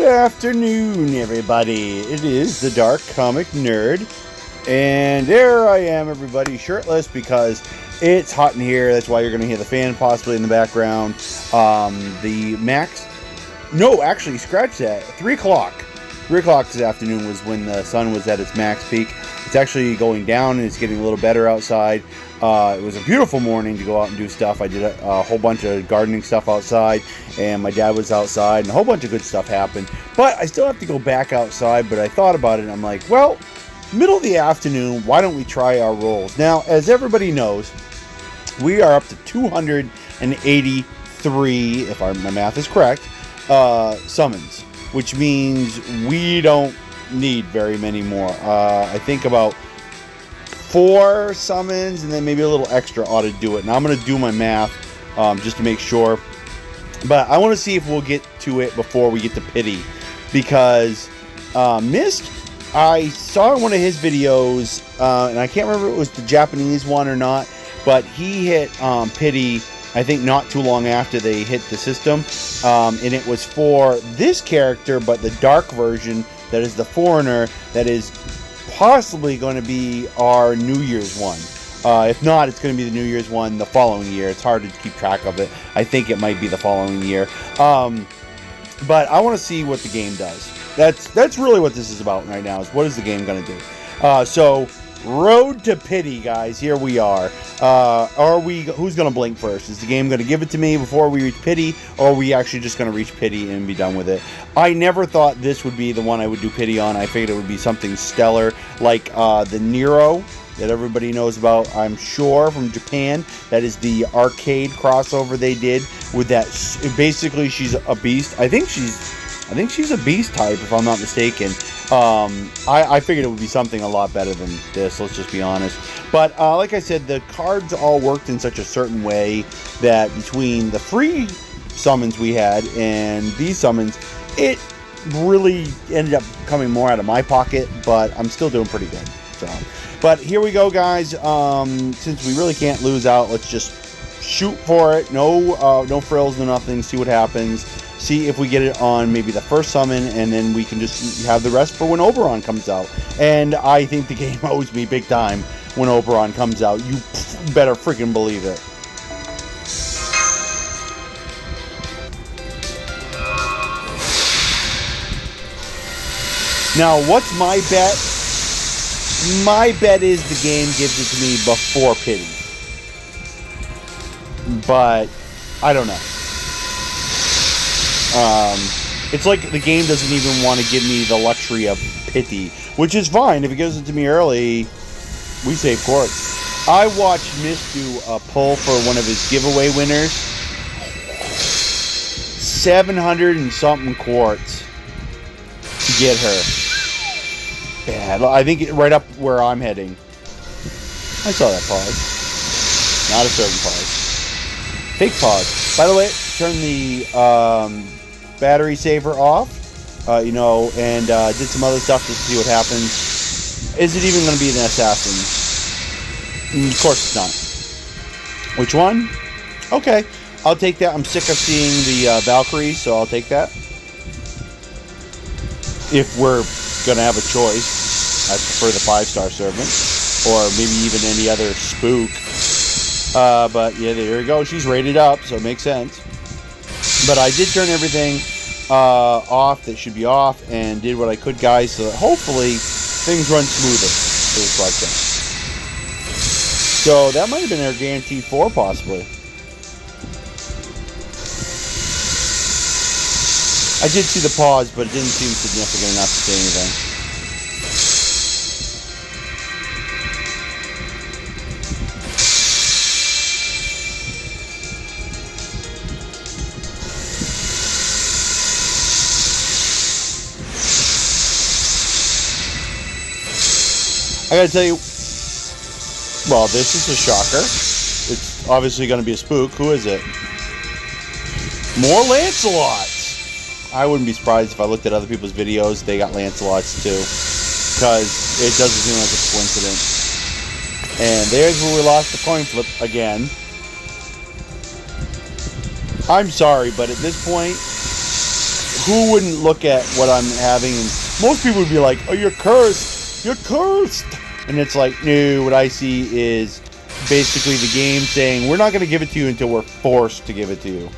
Good afternoon, everybody. It is the Dark Comic Nerd, and there I am, everybody, shirtless because it's hot in here. That's why you're going to hear the fan possibly in the background. The max... No, actually, scratch that. 3 o'clock. 3 o'clock this afternoon was when the sun was at its max peak. It's actually going down, and it's getting a little better outside. It was a beautiful morning to go out and do stuff. I did a whole bunch of gardening stuff outside, and my dad was outside, and a whole bunch of good stuff happened. But I still have to go back outside, but I thought about it, and I'm like, well, middle of the afternoon, why don't we try our rolls? Now, as everybody knows, we are up to 283, if my math is correct, summons, which means we don't need very many more. I think about 4 summons and then maybe a little extra ought to do it. And I'm going to do my math just to make sure. But I want to see if we'll get to it before we get to Pity. Because Mist, I saw one of his videos, and I can't remember if it was the Japanese one or not, but he hit Pity, I think not too long after they hit the system. And it was for this character, but the dark version, that is the Foreigner, that is possibly going to be our New Year's one. If not, it's going to be the New Year's one the following year. It's hard to keep track of it. I think it might be the following year. But I want to see what the game does. That's really what this is about right now, is what is the game going to do. So, Road to Pity, guys. Here we are. Who's going to blink first? Is the game going to give it to me before we reach Pity, or are we actually just going to reach Pity and be done with it? I never thought this would be the one I would do Pity on. I figured it would be something stellar, like the Nero that everybody knows about, I'm sure, from Japan. That is the arcade crossover they did with that. Basically, she's a beast. I think she's a beast type, if I'm not mistaken. I figured it would be something a lot better than this, let's just be honest. But like I said, the cards all worked in such a certain way that between the free summons we had and these summons, it really ended up coming more out of my pocket, but I'm still doing pretty good. So, but here we go, guys. Since we really can't lose out, let's just shoot for it. No frills, no nothing. See what happens. See if we get it on maybe the first summon, and then we can just have the rest for when Oberon comes out. And I think the game owes me big time when Oberon comes out. You better freaking believe it. Now, what's my bet? My bet is the game gives it to me before Pity. But I don't know. It's like the game doesn't even want to give me the luxury of Pity, which is fine. If it gives it to me early, we save quartz. I watched Mist do a pull for one of his giveaway winners. 700 and something quartz to get her. Bad. I think right up where I'm heading. I saw that pause. Not a certain pause. Fake pause. By the way, turn the battery saver off, and did some other stuff just to see what happens. Is it even going to be an assassin? Of course it's not. Which one? Okay, I'll take that. I'm sick of seeing the Valkyries, so I'll take that. If we're going to have a choice, I prefer the 5-star servant, or maybe even any other spook. But yeah, there you go. She's rated up, so it makes sense. But I did turn everything off that should be off, and did what I could, guys, so that hopefully things run smoother for this broadcast. So that might have been our guaranteed 4, possibly. I did see the pause, but it didn't seem significant enough to say anything. I gotta tell you, well, this is a shocker. It's obviously gonna be a spook. Who is it? More Lancelots! I wouldn't be surprised if I looked at other people's videos, they got Lancelots too. Because it doesn't seem like a coincidence. And there's where we lost the coin flip again. I'm sorry, but at this point, who wouldn't look at what I'm having, and most people would be like, oh, you're cursed. You're cursed. And it's like, no, what I see is basically the game saying, we're not going to give it to you until we're forced to give it to you.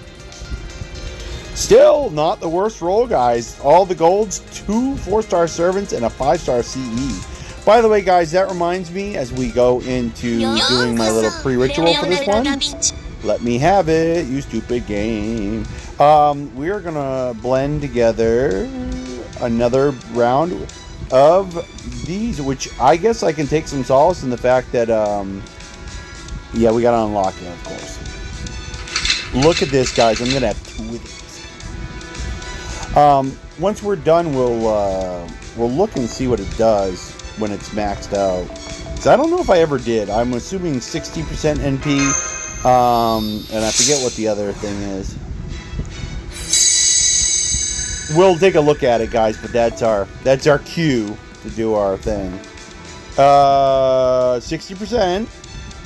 Still, not the worst roll, guys. All the golds, 2 4-star servants, and a 5-star CE. By the way, guys, that reminds me, as we go into doing my little pre-ritual for this one, let me have it, you stupid game. We are going to blend together another round of these, which I guess I can take some solace in the fact that, yeah, we got to unlock it, of course. Look at this, guys. I'm going to have 2 of these. Once we're done, we'll look and see what it does when it's maxed out. So I don't know if I ever did. I'm assuming 60% NP, and I forget what the other thing is. We'll take a look at it, guys, but that's our cue to do our thing. 60%.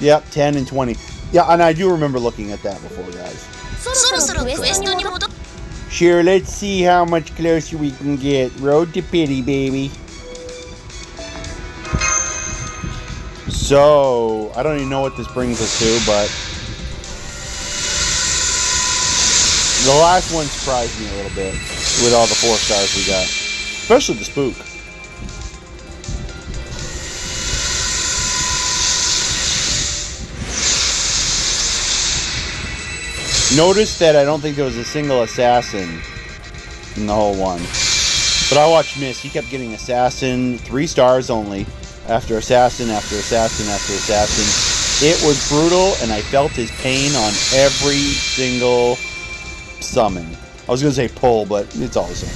Yep, 10 and 20. Yeah, and I do remember looking at that before, guys. Sure, let's see how much closer we can get. Road to pity, baby. So, I don't even know what this brings us to, but the last one surprised me a little bit with all the 4 stars we got. Especially the spook. Notice that I don't think there was a single assassin in the whole one. But I watched Miss. He kept getting assassin, 3 stars only. After assassin, after assassin, after assassin. It was brutal, and I felt his pain on every single summon. I was going to say pull, but it's all the same.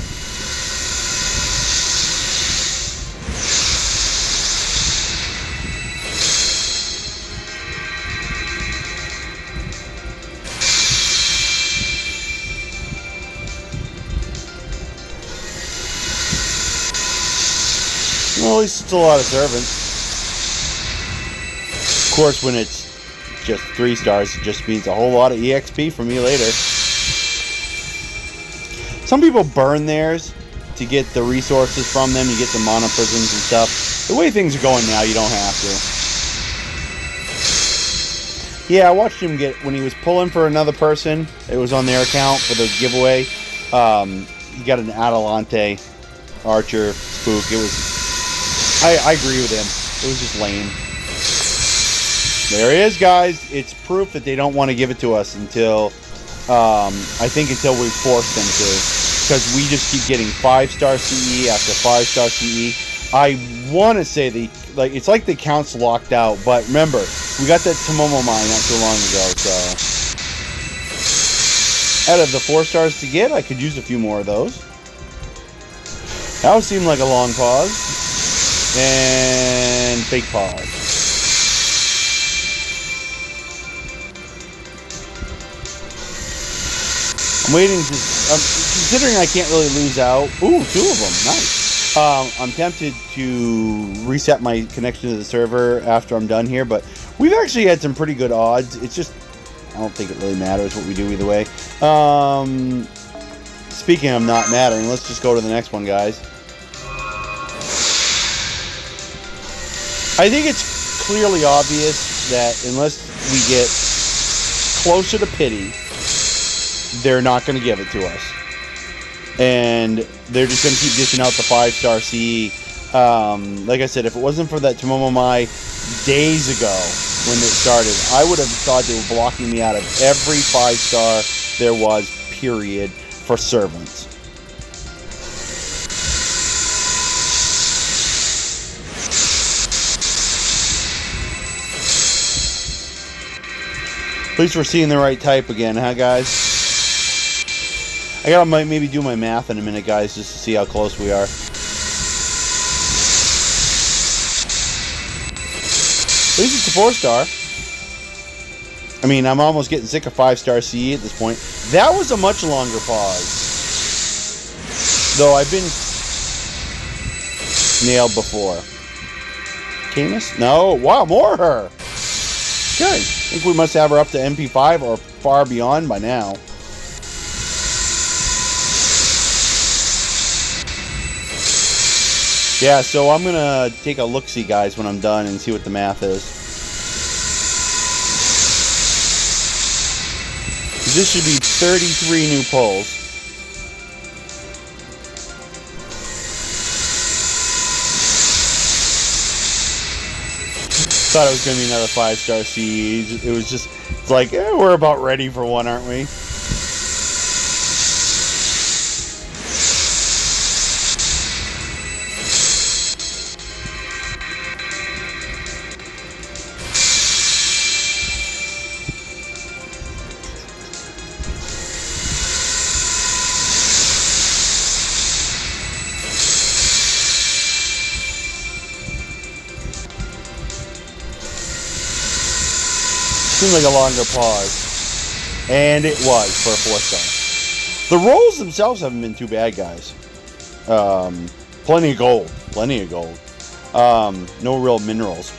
Well, at least it's a lot of servants. Of course, when it's just 3 stars, it just means a whole lot of EXP for me later. Some people burn theirs to get the resources from them. You get some mana prisms and stuff. The way things are going now, you don't have to. Yeah, I watched him get, when he was pulling for another person, it was on their account for the giveaway. He got an Atalante Archer spook. It was... I agree with him. It was just lame. There it is, guys. It's proof that they don't want to give it to us until, I think until we force them to. Because we just keep getting 5-star CE after 5-star CE. I want to say it's like the account's locked out. But remember, we got that Tomomo mine not too long ago. So, out of the 4 stars to get, I could use a few more of those. That would seem like a long pause. And fake pause. I'm waiting to... considering I can't really lose out... Ooh, 2 of them. Nice. I'm tempted to reset my connection to the server after I'm done here, but we've actually had some pretty good odds. It's just... I don't think it really matters what we do either way. Speaking of not mattering, let's just go to the next one, guys. I think it's clearly obvious that unless we get closer to pity, they're not going to give it to us. And they're just going to keep dishing out the 5-star CE. Like I said, if it wasn't for that Tomomo Mai days ago when it started, I would have thought they were blocking me out of every 5-star there was, period, for servants. At least we're seeing the right type again, huh, guys? I gotta maybe do my math in a minute, guys, just to see how close we are. At least it's a 4-star. I mean, I'm almost getting sick of 5-star CE at this point. That was a much longer pause. Though I've been nailed before. Camus? No. Wow, more her. Good. I think we must have her up to MP5 or far beyond by now. Yeah, so I'm gonna take a look-see, guys, when I'm done and see what the math is. This should be 33 new pulls. Thought it was gonna be another 5-star siege. It was just, it's like, we're about ready for one, aren't we? Seemed like a longer pause. And it was for a 4-star. The rolls themselves haven't been too bad, guys. Plenty of gold. Plenty of gold. No real minerals.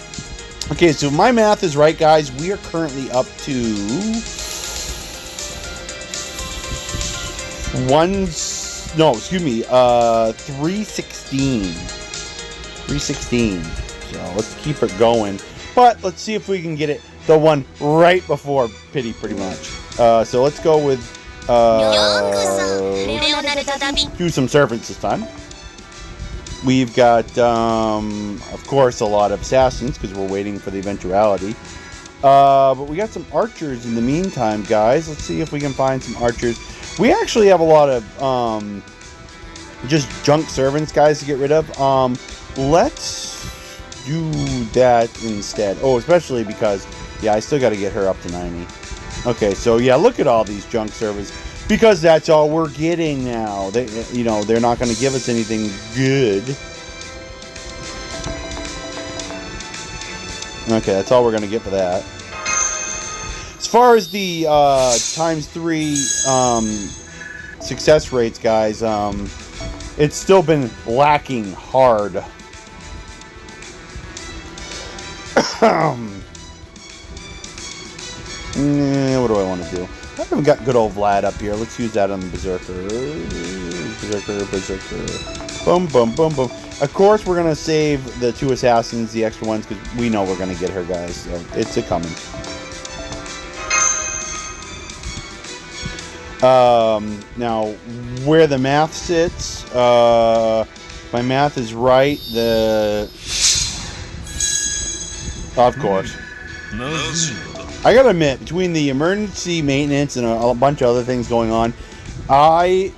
Okay, so if my math is right, guys, we are currently up to 316. 316. So let's keep it going. But let's see if we can get it the one right before pity, pretty much. So let's go with do some servants this time. We've got of course a lot of assassins because we're waiting for the eventuality. But we got some archers in the meantime, guys. Let's see if we can find some archers. We actually have a lot of just junk servants, guys, to get rid of. Let's do that instead. Oh, especially because, yeah, I still got to get her up to 90. Okay, so yeah, look at all these junk servants, because that's all we're getting now. They, you know, they're not going to give us anything good. Okay, that's all we're going to get for that. As far as the ×3 success rates, guys, it's still been lacking hard. What do I want to do? I haven't got good old Vlad up here. Let's use that on the Berserker. Berserker. Boom, boom, boom, boom. Of course, we're going to save the 2 assassins, the extra ones, because we know we're going to get her, guys. So it's a coming. Now, where the math sits, my math is right. Of course. I gotta admit, between the emergency maintenance and a bunch of other things going on, I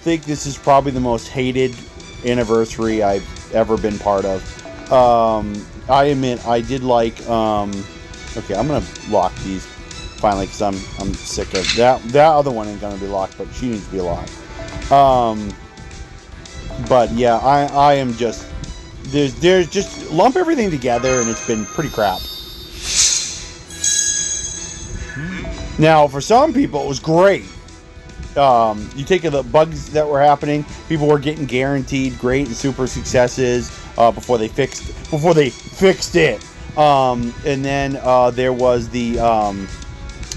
think this is probably the most hated anniversary I've ever been part of. I admit, I did like, okay, I'm gonna lock these finally, because I'm sick of that. That other one ain't gonna be locked, but she needs to be locked. But yeah, I am just, there's just lump everything together, and it's been pretty crap. Now, for some people, it was great. You take the bugs that were happening, people were getting guaranteed great and super successes before they fixed it. And then there was the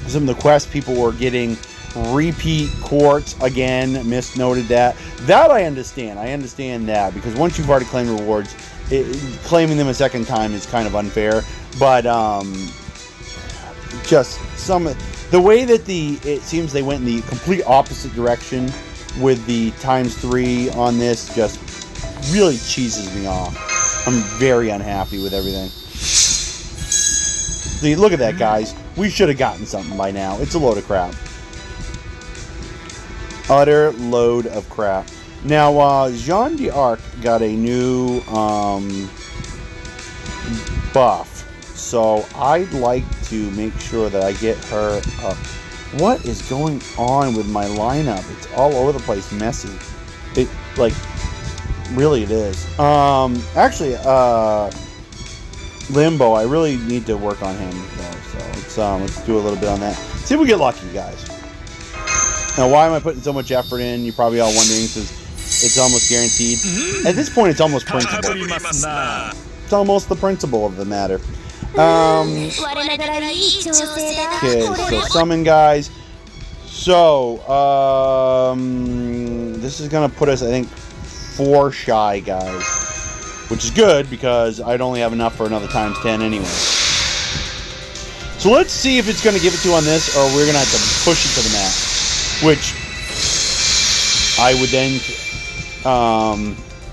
some of the quests, people were getting repeat quartz again. Misnoted that. That I understand. I understand that, because once you've already claimed rewards, claiming them a second time is kind of unfair. But just the way that it seems they went in the complete opposite direction with the ×3 on this just really cheeses me off. I'm very unhappy with everything. See, look at that, guys. We should have gotten something by now. It's a load of crap. Utter load of crap. Now, Jeanne d'Arc got a new buff. So I'd like to make sure that I get her up. What is going on with my lineup? It's all over the place, messy. It, like, really it is. Actually, Limbo, I really need to work on him though. So let's do a little bit on that. See if we get lucky, guys. Now, why am I putting so much effort in? You're probably all wondering, because it's almost guaranteed. At this point, it's almost principle. It's almost the principle of the matter. Okay, so summon, guys. So, this is gonna put us, I think, 4 shy, guys. which is good because I'd only have enough for another times 10 anyway. So let's see if it's going to give it to on this, or we're going to have to push it to the max, which I would then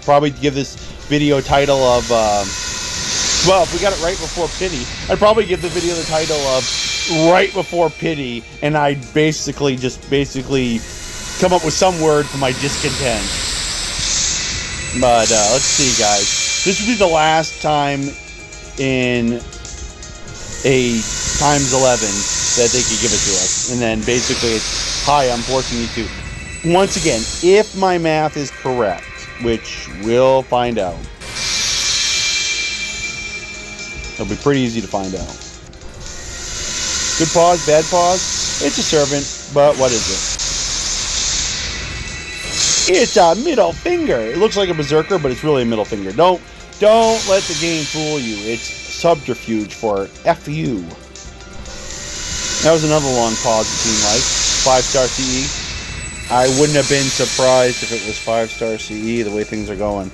probably give this video title of, well, if we got it right before pity, I'd probably give the video the title of right before pity, and I'd basically come up with some word for my discontent. But let's see, guys. This would be the last time in a times 11 that they could give it to us. And then basically it's, hi, I'm forcing you to. Once again, if my math is correct, which we'll find out. It'll be pretty easy to find out. Good pause, bad pause. It's a servant, but what is it? It's a middle finger. It looks like a berserker, but it's really a middle finger. Don't let the game fool you. It's subterfuge for F you. That was another long pause, it seemed like. 5-star CE. I wouldn't have been surprised if it was 5-star CE, the way things are going.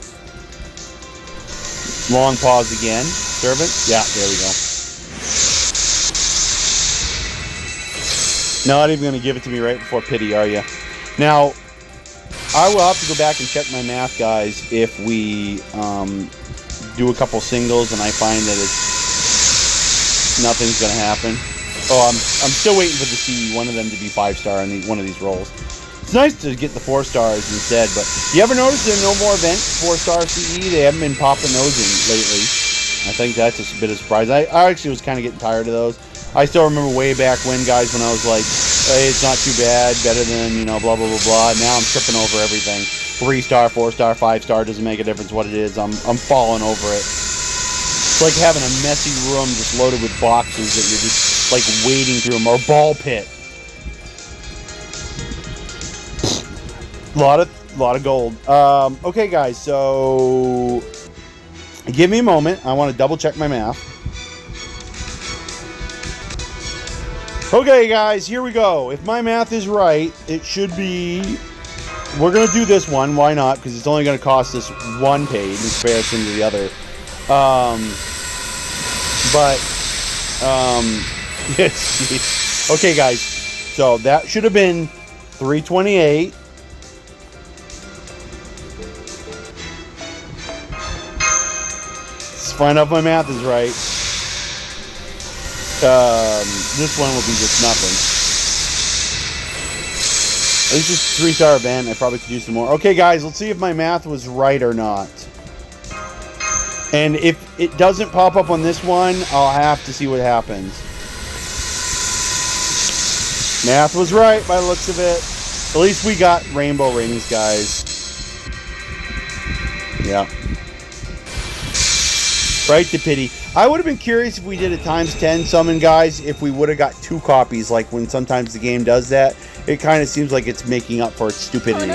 Long pause again. Servant? Yeah, there we go. Not even going to give it to me right before pity, are you? Now, I will have to go back and check my math, guys, if we do a couple singles and I find that nothing's going to happen. Oh, I'm still waiting for the CE, one of them to be 5-star in one of these rolls. It's nice to get the 4 stars instead, but you ever notice there are no more event 4-star CE? They haven't been popping those in lately. I think that's just a bit of a surprise. I actually was kind of getting tired of those. I still remember way back when, guys, when I was like, hey, it's not too bad, better than, you know, blah, blah, blah, blah. Now I'm tripping over everything. 3-star, 4-star, 5-star, doesn't make a difference what it is. I'm falling over it. It's like having a messy room just loaded with boxes that you're just, like, wading through them, or a ball pit. A lot of gold. Okay, guys, so give me a moment. I want to double check my math. Okay, guys, here we go. If my math is right, it should be... We're going to do this one. Why not? Because it's only going to cost us 1 page in comparison to the other. Yes. Okay, guys. So that should have been 328. Let's find out if my math is right. This one will be just nothing. At least it's a 3-star event. I probably could do some more. Okay, guys, let's see if my math was right or not. And if it doesn't pop up on this one, I'll have to see what happens. Math was right by the looks of it. At least we got rainbow rings, guys. Yeah. Right to pity. I would have been curious if we did a times 10 summon, guys, if we would have got 2 copies, like when sometimes the game does that. It kind of seems like it's making up for its stupidity.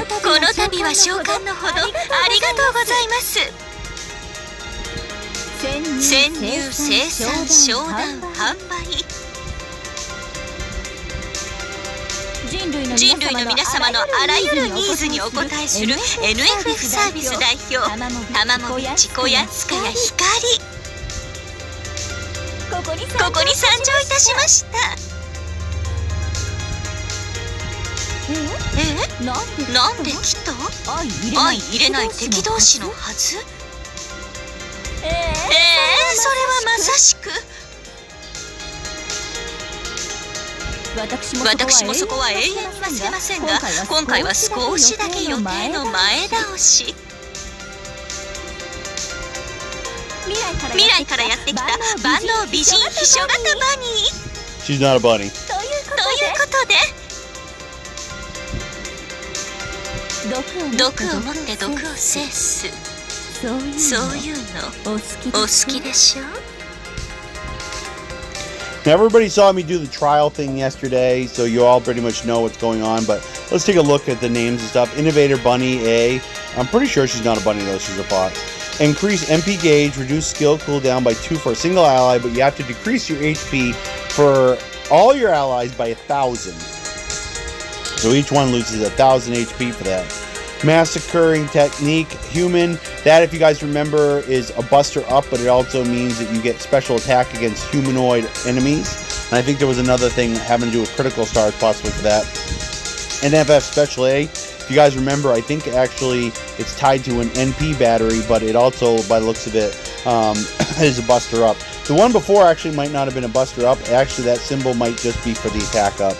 She's not a bunny. Now, everybody saw me do the trial thing yesterday, so you all pretty much know what's going on, but let's take a look at the names and stuff. Innovator Bunny A. I'm pretty sure she's not a bunny, though. She's a fox. Increase MP gauge, reduce skill cooldown by 2 for a single ally, but you have to decrease your HP for all your allies by 1,000. So each one loses 1,000 HP for that. Massacring technique, human. That, if you guys remember, is a buster up, but it also means that you get special attack against humanoid enemies. And I think there was another thing having to do with critical stars possibly for that. And FF Special A, if you guys remember, I think actually it's tied to an NP battery, but it also, by the looks of it, is a buster up. The one before actually might not have been a buster up. Actually, that symbol might just be for the attack up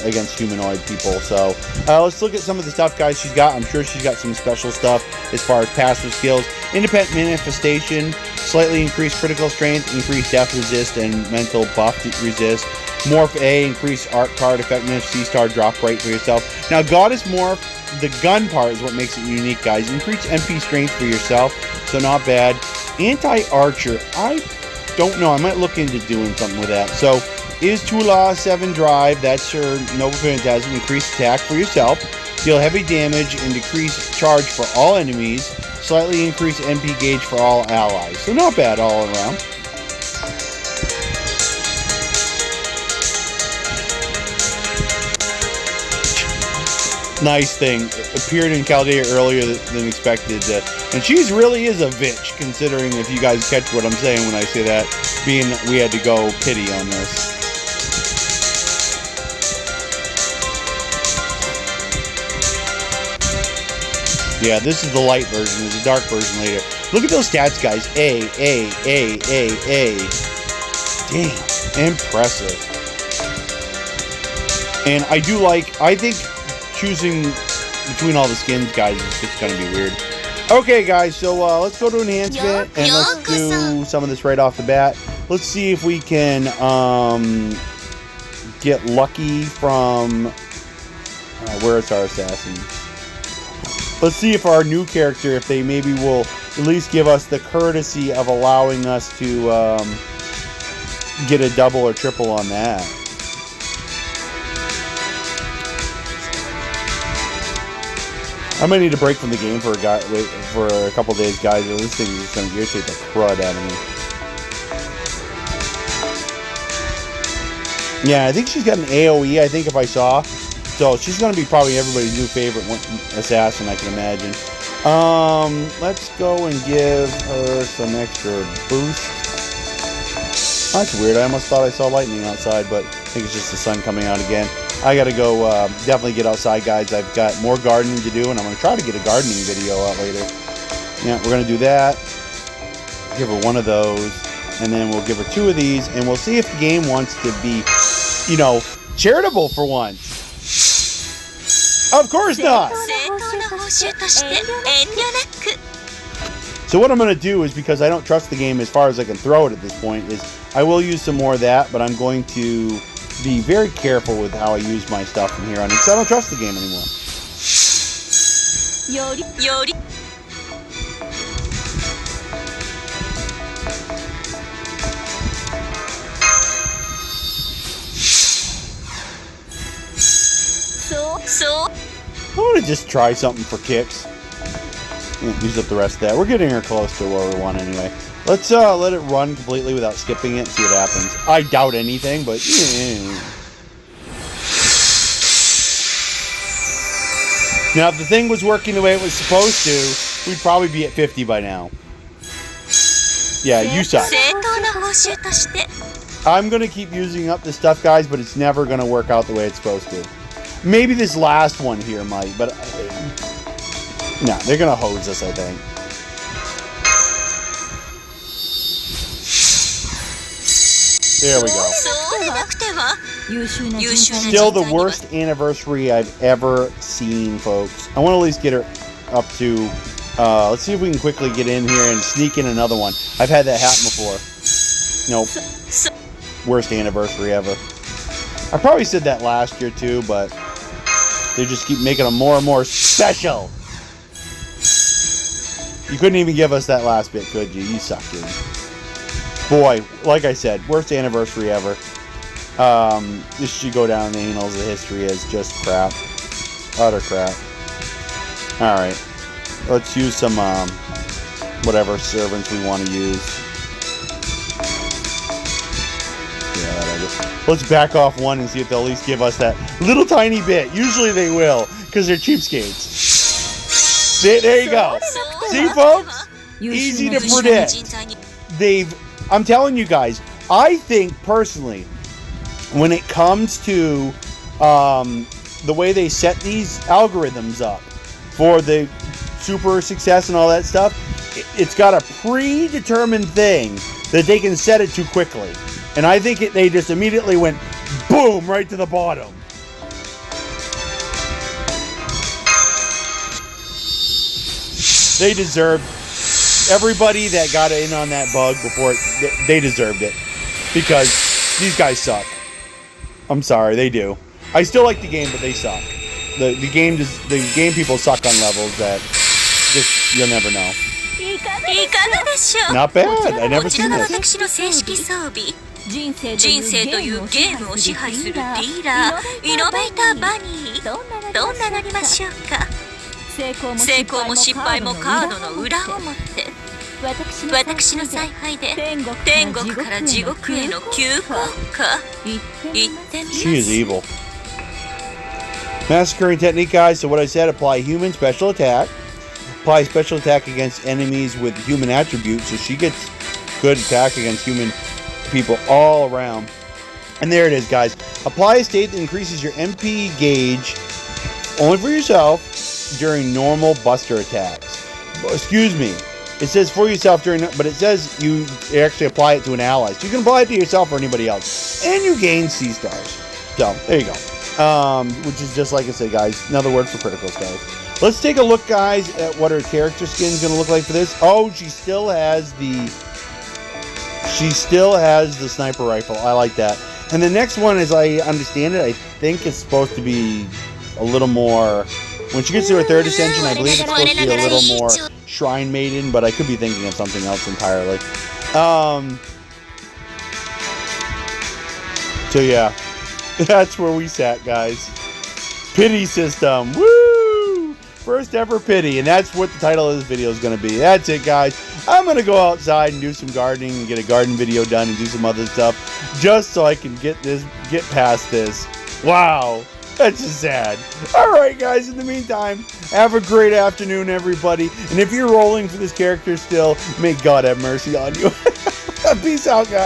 against humanoid people. So let's look at some of the stuff, guys, she's got. I'm sure she's got some special stuff as far as passive skills. Independent manifestation, slightly increased critical strength, increased death resist, and mental buff resist. Morph A, increase art card effectiveness, C-star drop rate for yourself. Now, Goddess Morph, the gun part is what makes it unique, guys. Increase MP strength for yourself, so not bad. Anti-archer, I don't know. I might look into doing something with that. So, is Tula 7 drive, that's her Noble Phantasm, increased attack for yourself, deal heavy damage and decrease charge for all enemies, slightly increase MP gauge for all allies. So not bad all around. Nice thing. Appeared in Chaldea earlier than expected. And she's really is a bitch, considering, if you guys catch what I'm saying when I say that, being that we had to go pity on this. Yeah, this is the light version. There's a dark version later. Look at those stats, guys. A. Damn. Impressive. And I do like, I think choosing between all the skins, guys, is just going to be weird. Okay, guys, so let's go to enhancement, and let's do some of this right off the bat. Let's see if we can get lucky from... where is our assassin? Let's see if our new character, if they maybe will at least give us the courtesy of allowing us to get a double or triple on that. I might need a break from the game for a couple days, guys. Or this thing is just going to irritate the crud out of me. Yeah, I think she's got an AoE, I think, if I saw. So she's going to be probably everybody's new favorite assassin, I can imagine. Let's go and give her some extra boost. That's weird. I almost thought I saw lightning outside, but I think it's just the sun coming out again. I got to go definitely get outside, guys. I've got more gardening to do, and I'm going to try to get a gardening video out later. Yeah, we're going to do that. Give her one of those, and then we'll give her 2 of these, and we'll see if the game wants to be, you know, charitable for once. Of course not! So what I'm going to do is, because I don't trust the game as far as I can throw it at this point, is I will use some more of that, but I'm going to be very careful with how I use my stuff from here on, because I don't trust the game anymore. I'm going to just try something for kicks. Use up the rest of that. We're getting her close to where we want anyway. Let's let it run completely without skipping it and see what happens. I doubt anything, but... Now, if the thing was working the way it was supposed to, we'd probably be at 50 by now. Yeah, you suck. I'm going to keep using up this stuff, guys, but it's never going to work out the way it's supposed to. Maybe this last one here might, but... no, they're going to hose us, I think. There we go. Still the worst anniversary I've ever seen, folks. I want to at least get her up to... let's see if we can quickly get in here and sneak in another one. I've had that happen before. Nope. Worst anniversary ever. I probably said that last year too, but they just keep making them more and more special. You couldn't even give us that last bit, could you? You suck, dude. Boy, like I said, worst anniversary ever. This should go down in the annals of history as just crap. Utter crap. Alright. Let's use some, whatever servants we want to use. Yeah, that'll do. Let's back off one and see if they'll at least give us that little tiny bit. Usually they will, because they're cheapskates. There you go. See, folks? Easy to predict. I'm telling you guys, I think personally, when it comes to the way they set these algorithms up for the super success and all that stuff, it's got a predetermined thing that they can set it too quickly. And I think they just immediately went boom right to the bottom. They deserved everybody that got in on that bug before they deserved it, because these guys suck. I'm sorry, they do. I still like the game, but they suck. The game people suck on levels that just you'll never know. Not bad. I never seen this. 人生というゲームを支配するディーラー、イノベーターバニー、どんななりましょうか。成功も失敗もカードの裏表。私の采配で天国から地獄への急降下。行ってみます。 She is evil. Massacring technique, guys. So what I said, apply human special attack. Apply special attack against enemies with human attributes. So she gets good attack against human people all around. And there it is, guys. Apply a state that increases your MP gauge only for yourself during normal buster attacks. Excuse me. It says for yourself during, but it says you actually apply it to an ally. So you can apply it to yourself or anybody else. And you gain C stars. So, there you go. Which is just like I said, guys, another word for critical stars. Let's take a look, guys, at what her character skin is going to look like for this. Oh, she still has the sniper rifle. I like that. And the next one, as I understand it, I think it's supposed to be a little more... When she gets to her third ascension, I believe it's supposed to be a little more Shrine Maiden, but I could be thinking of something else entirely. So yeah, that's where we sat, guys. Pity system. Woo! First ever pity, and that's what the title of this video is going to be. That's it, guys. I'm going to go outside and do some gardening and get a garden video done and do some other stuff just so I can get past this. Wow. That's just sad. Alright, guys, in the meantime, have a great afternoon, everybody. And if you're rolling for this character still, may God have mercy on you. Peace out, guys.